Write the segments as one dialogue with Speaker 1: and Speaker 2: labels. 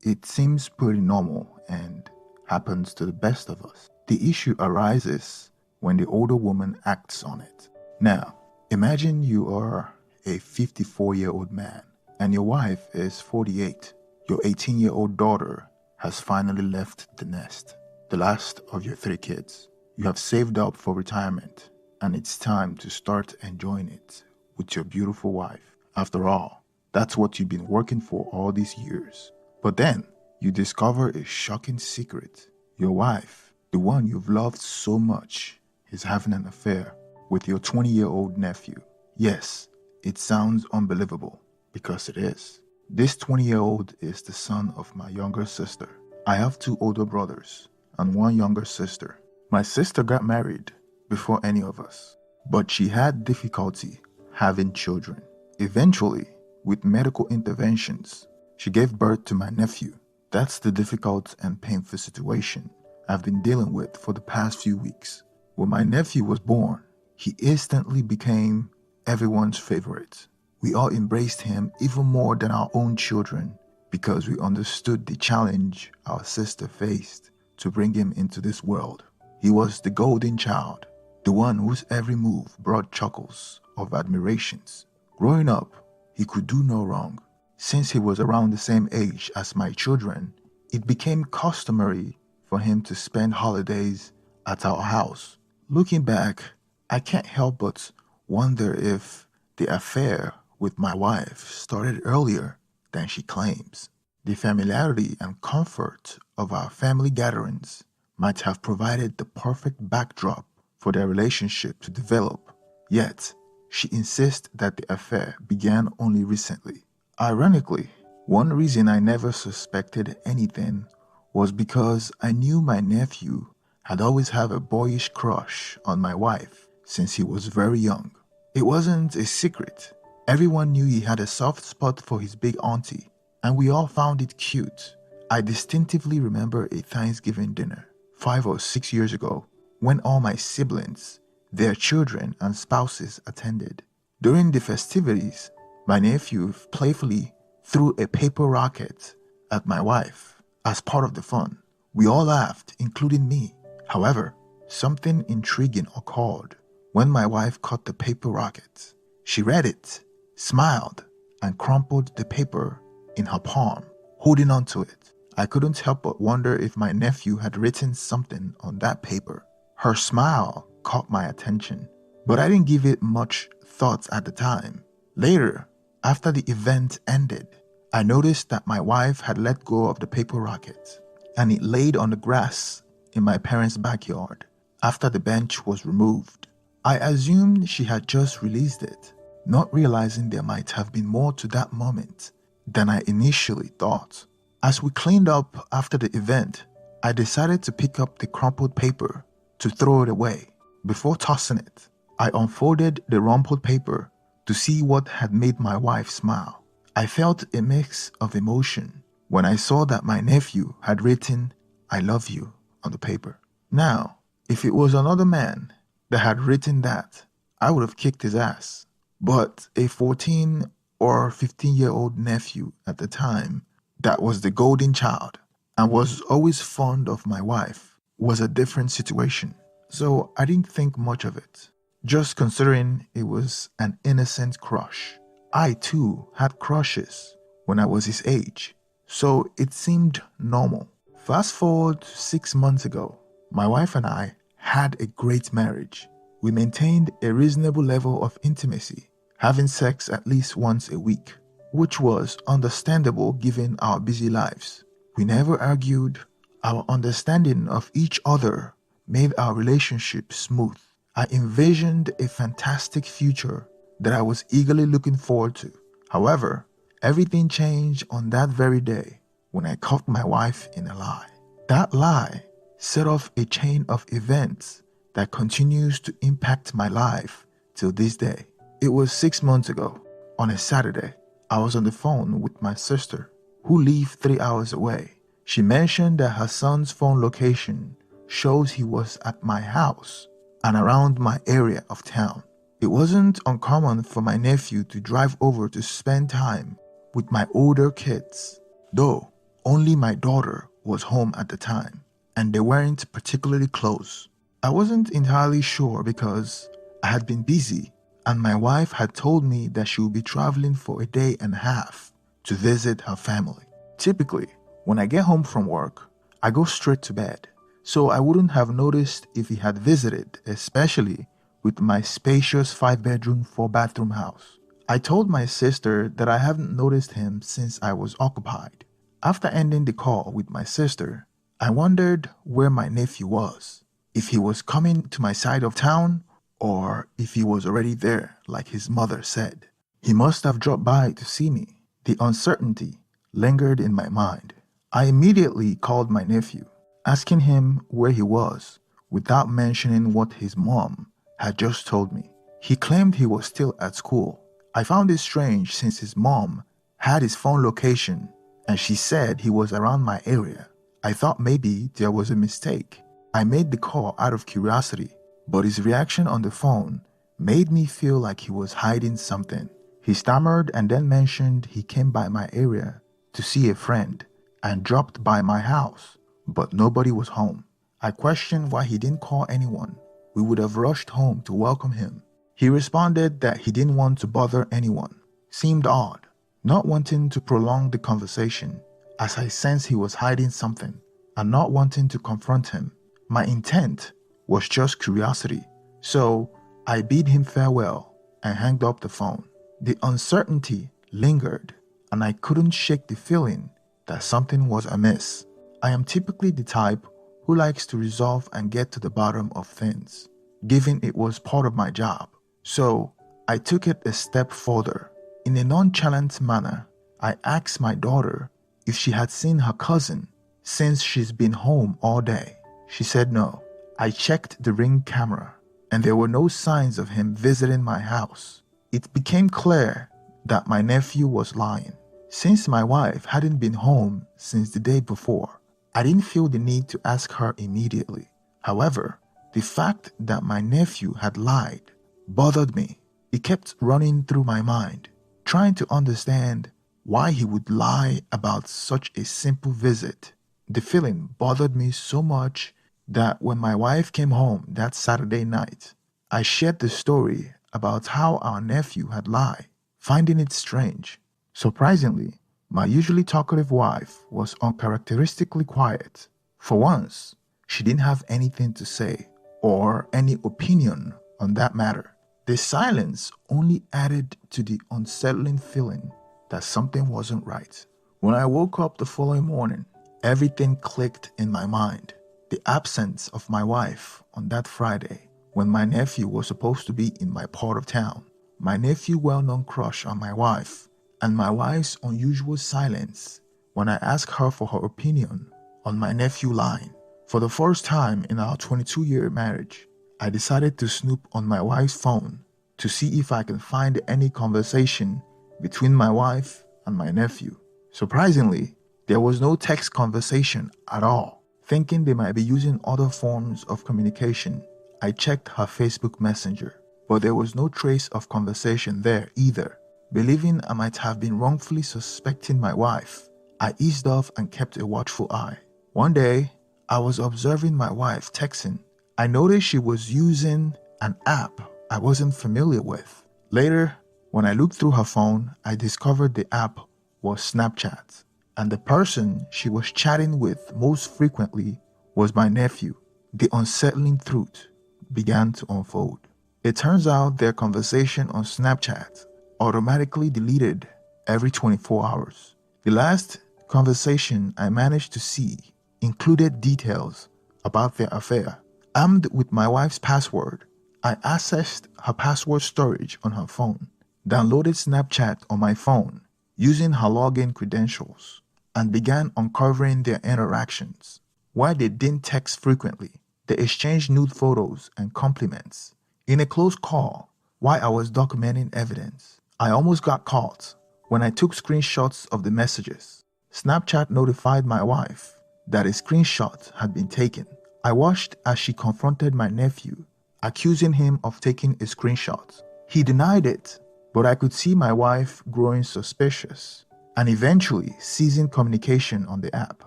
Speaker 1: It seems pretty normal and happens to the best of us. The issue arises when the older woman acts on it. Now, imagine you are a 54-year-old man and your wife is 48. Your 18-year-old daughter has finally left the nest, the last of your three kids. You have saved up for retirement and it's time to start enjoying it with your beautiful wife. After all, that's what you've been working for all these years. But then you discover a shocking secret. Your wife, the one you've loved so much, is having an affair with your 20-year-old nephew. Yes, it sounds unbelievable because it is. This 20-year-old is the son of my younger sister. I have two older brothers and one younger sister. My sister got married before any of us, but she had difficulty having children. Eventually, with medical interventions, she gave birth to my nephew. That's the difficult and painful situation I've been dealing with for the past few weeks. When my nephew was born, he instantly became everyone's favorite. We all embraced him even more than our own children because we understood the challenge our sister faced to bring him into this world. He was the golden child, the one whose every move brought chuckles of admirations. Growing up, he could do no wrong. Since he was around the same age as my children, it became customary for him to spend holidays at our house. Looking back, I can't help but wonder if the affair with my wife started earlier than she claims. The familiarity and comfort of our family gatherings might have provided the perfect backdrop for their relationship to develop. Yet, she insists that the affair began only recently. Ironically, one reason I never suspected anything was because I knew my nephew had always had a boyish crush on my wife since he was very young. It wasn't a secret. Everyone knew he had a soft spot for his big auntie, and we all found it cute. I distinctively remember a Thanksgiving dinner 5 or 6 years ago when all my siblings, their children, and spouses attended. During the festivities, my nephew playfully threw a paper rocket at my wife as part of the fun. We all laughed, including me. However, something intriguing occurred when my wife caught the paper rocket. She read it, smiled, and crumpled the paper in her palm, holding on to it. I couldn't help but wonder if my nephew had written something on that paper. Her smile caught my attention, but I didn't give it much thought at the time. Later, after the event ended, I noticed that my wife had let go of the paper rocket, and it laid on the grass in my parents' backyard after the bench was removed. I assumed she had just released it, not realizing there might have been more to that moment than I initially thought. As we cleaned up after the event, I decided to pick up the crumpled paper to throw it away. Before tossing it, I unfolded the rumpled paper to see what had made my wife smile. I felt a mix of emotion when I saw that my nephew had written, "I love you," on the paper. Now, if it was another man that had written that, I would have kicked his ass. But a 14 or 15-year-old nephew at the time that was the golden child and was always fond of my wife was a different situation. So I didn't think much of it, just considering it was an innocent crush. I too had crushes when I was his age, so it seemed normal. Fast forward 6 months ago, my wife and I had a great marriage. We maintained a reasonable level of intimacy, having sex at least once a week, which was understandable given our busy lives. We never argued. Our understanding of each other made our relationship smooth. I envisioned a fantastic future that I was eagerly looking forward to. However, everything changed on that very day when I caught my wife in a lie. That lie set off a chain of events that continues to impact my life till this day. It was 6 months ago, on a Saturday. I was on the phone with my sister, who lived 3 hours away. She mentioned that her son's phone location shows he was at my house and around my area of town. It wasn't uncommon for my nephew to drive over to spend time with my older kids, though Only my daughter was home at the time, and they weren't particularly close. I wasn't entirely sure because I had been busy, and my wife had told me that she would be traveling for a day and a half to visit her family. Typically, when I get home from work, I go straight to bed, so I wouldn't have noticed if he had visited, especially with my spacious 5-bedroom, 4-bathroom house. I told my sister that I haven't noticed him since I was occupied. After ending the call with my sister, I wondered where my nephew was, if he was coming to my side of town or if he was already there like his mother said. He must have dropped by to see me. The uncertainty lingered in my mind. I immediately called my nephew, asking him where he was without mentioning what his mom had just told me. He claimed he was still at school. I found it strange since his mom had his phone location and she said he was around my area. I thought maybe there was a mistake. I made the call out of curiosity, but his reaction on the phone made me feel like he was hiding something. He stammered and then mentioned he came by my area to see a friend and dropped by my house, but nobody was home. I questioned why he didn't call anyone. We would have rushed home to welcome him. He responded that he didn't want to bother anyone. Seemed odd, not wanting to prolong the conversation, as I sensed he was hiding something and not wanting to confront him. My intent was just curiosity, so I bid him farewell and hung up the phone. The uncertainty lingered, and I couldn't shake the feeling that something was amiss. I am typically the type who likes to resolve and get to the bottom of things, given it was part of my job. So I took it a step further. In a nonchalant manner, I asked my daughter if she had seen her cousin since she's been home all day. She said no. I checked the Ring camera, and there were no signs of him visiting my house. It became clear that my nephew was lying. Since my wife hadn't been home since the day before, I didn't feel the need to ask her immediately. However, the fact that my nephew had lied bothered me. It kept running through my mind, trying to understand why he would lie about such a simple visit. The feeling bothered me so much that when my wife came home that Saturday night, I shared the story about how our nephew had lied, finding it strange. Surprisingly, my usually talkative wife was uncharacteristically quiet. For once, she didn't have anything to say or any opinion on that matter. The silence only added to the unsettling feeling that something wasn't right. When I woke up the following morning, everything clicked in my mind. The absence of my wife on that Friday, when my nephew was supposed to be in my part of town, my nephew's well-known crush on my wife, and my wife's unusual silence when I asked her for her opinion on my nephew lying. For the first time in our 22-year marriage, I decided to snoop on my wife's phone to see if I can find any conversation between my wife and my nephew. Surprisingly, there was no text conversation at all. Thinking they might be using other forms of communication, I checked her Facebook Messenger, but there was no trace of conversation there either. Believing I might have been wrongfully suspecting my wife, I eased off and kept a watchful eye. One day, I was observing my wife texting. I noticed she was using an app I wasn't familiar with. Later, when I looked through her phone, I discovered the app was Snapchat, and the person she was chatting with most frequently was my nephew. The unsettling truth began to unfold. It turns out their conversation on Snapchat automatically deleted every 24 hours. The last conversation I managed to see included details about their affair. Armed with my wife's password, I accessed her password storage on her phone, downloaded Snapchat on my phone using her login credentials, and began uncovering their interactions. While they didn't text frequently, they exchanged nude photos and compliments. In a close call, while I was documenting evidence, I almost got caught when I took screenshots of the messages. Snapchat notified my wife that a screenshot had been taken. I watched as she confronted my nephew, accusing him of taking a screenshot. He denied it, but I could see my wife growing suspicious. and eventually ceasing communication on the app.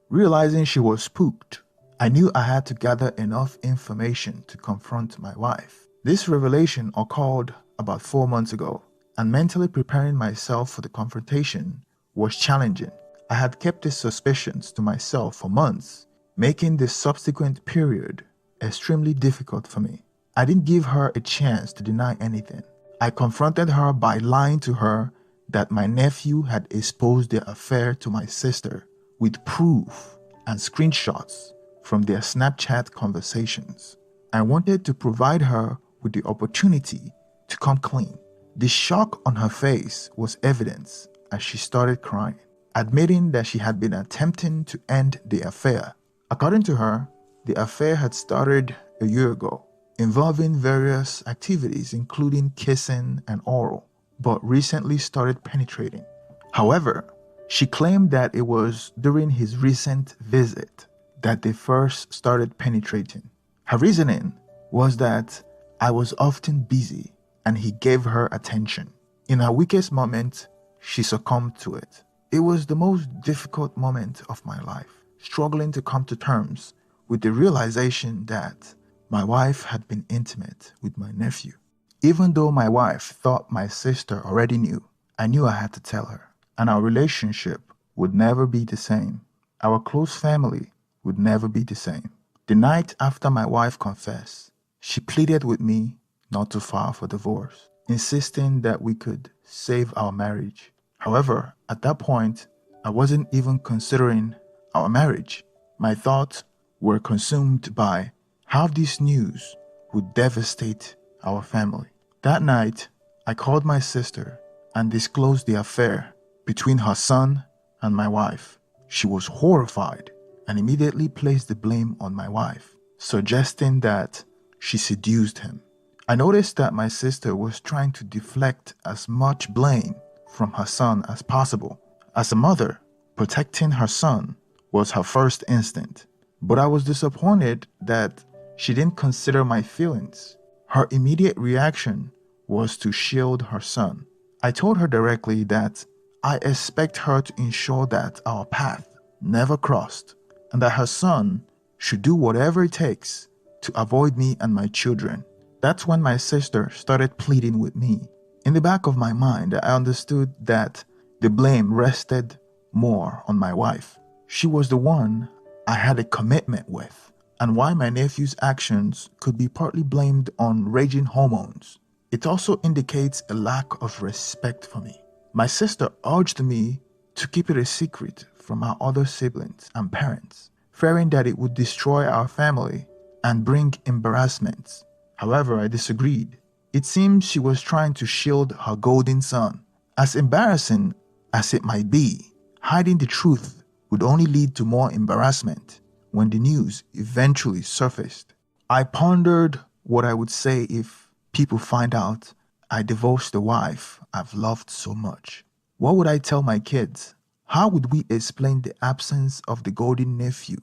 Speaker 1: Realizing she was spooked, I knew I had to gather enough information to confront my wife. This revelation occurred about 4 months ago, and mentally preparing myself for the confrontation was challenging. I had kept these suspicions to myself for months, making the subsequent period extremely difficult for me. I didn't give her a chance to deny anything. I confronted her by lying to her that my nephew had exposed their affair to my sister with proof and screenshots from their Snapchat conversations. I wanted to provide her with the opportunity to come clean. The shock on her face was evident as she started crying, admitting that she had been attempting to end the affair. According to her, the affair had started a year ago, involving various activities including kissing and oral, but recently started penetrating. However, she claimed that it was during his recent visit that they first started penetrating. Her reasoning was that I was often busy and he gave her attention. In her weakest moment, she succumbed to it. It was the most difficult moment of my life, struggling to come to terms with the realization that my wife had been intimate with my nephew. Even though my wife thought my sister already knew, I knew I had to tell her, and our relationship would never be the same. Our close family would never be the same. The night after my wife confessed, she pleaded with me not to file for divorce, insisting that we could save our marriage. However, at that point, I wasn't even considering our marriage. My thoughts were consumed by how this news would devastate our family. That night, I called my sister and disclosed the affair between her son and my wife. She was horrified and immediately placed the blame on my wife, suggesting that she seduced him. I noticed that my sister was trying to deflect as much blame from her son as possible. As a mother, protecting her son was her first instinct, but I was disappointed that she didn't consider my feelings. Her immediate reaction was to shield her son. I told her directly that I expect her to ensure that our path never crossed and that her son should do whatever it takes to avoid me and my children. That's when my sister started pleading with me. In the back of my mind, I understood that the blame rested more on my wife. She was the one I had a commitment with, and why my nephew's actions could be partly blamed on raging hormones. It also indicates a lack of respect for me. My sister urged me to keep it a secret from our other siblings and parents, fearing that it would destroy our family and bring embarrassments. However, I disagreed. It seems she was trying to shield her golden son. As embarrassing as it might be, hiding the truth would only lead to more embarrassment when the news eventually surfaced. I pondered what I would say if people find out I divorced the wife I've loved so much. What would I tell my kids? How would we explain the absence of the golden nephew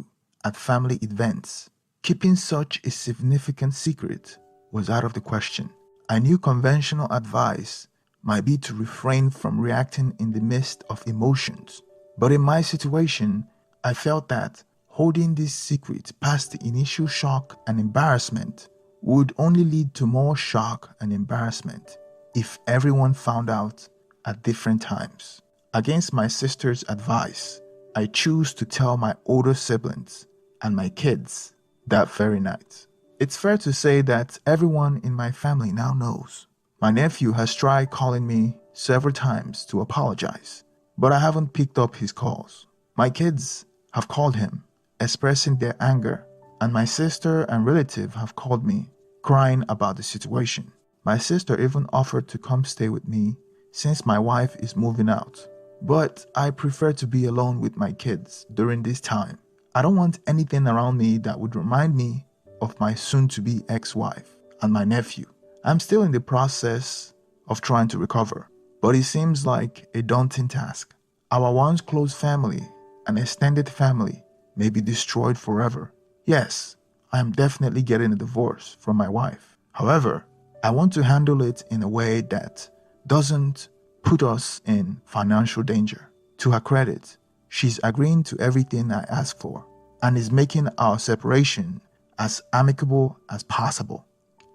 Speaker 1: at family events? Keeping such a significant secret was out of the question. I knew conventional advice might be to refrain from reacting in the midst of emotions, but in my situation, I felt that holding this secret past the initial shock and embarrassment would only lead to more shock and embarrassment if everyone found out at different times. Against my sister's advice, I chose to tell my older siblings and my kids that very night. It's fair to say that everyone in my family now knows. My nephew has tried calling me several times to apologize, but I haven't picked up his calls. My kids have called him, expressing their anger, and my sister and relative have called me, crying about the situation. My sister even offered to come stay with me since my wife is moving out, but I prefer to be alone with my kids during this time. I don't want anything around me that would remind me of my soon-to-be ex-wife and my nephew. I'm still in the process of trying to recover, but it seems like a daunting task. Our once close family and extended family may be destroyed forever. Yes, I am definitely getting a divorce from my wife. However, I want to handle it in a way that doesn't put us in financial danger. To her credit, she's agreeing to everything I asked for and is making our separation as amicable as possible.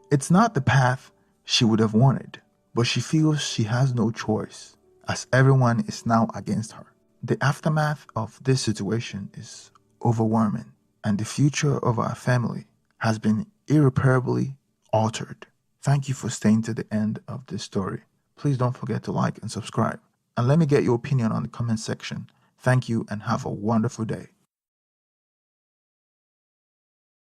Speaker 1: It's not the path she would have wanted, but she feels she has no choice as everyone is now against her. The aftermath of this situation is overwhelming, and the future of our family has been irreparably altered. Thank you for staying to the end of this story. Please don't forget to like and subscribe. And let me get your opinion on the comment section. Thank you and have a wonderful day.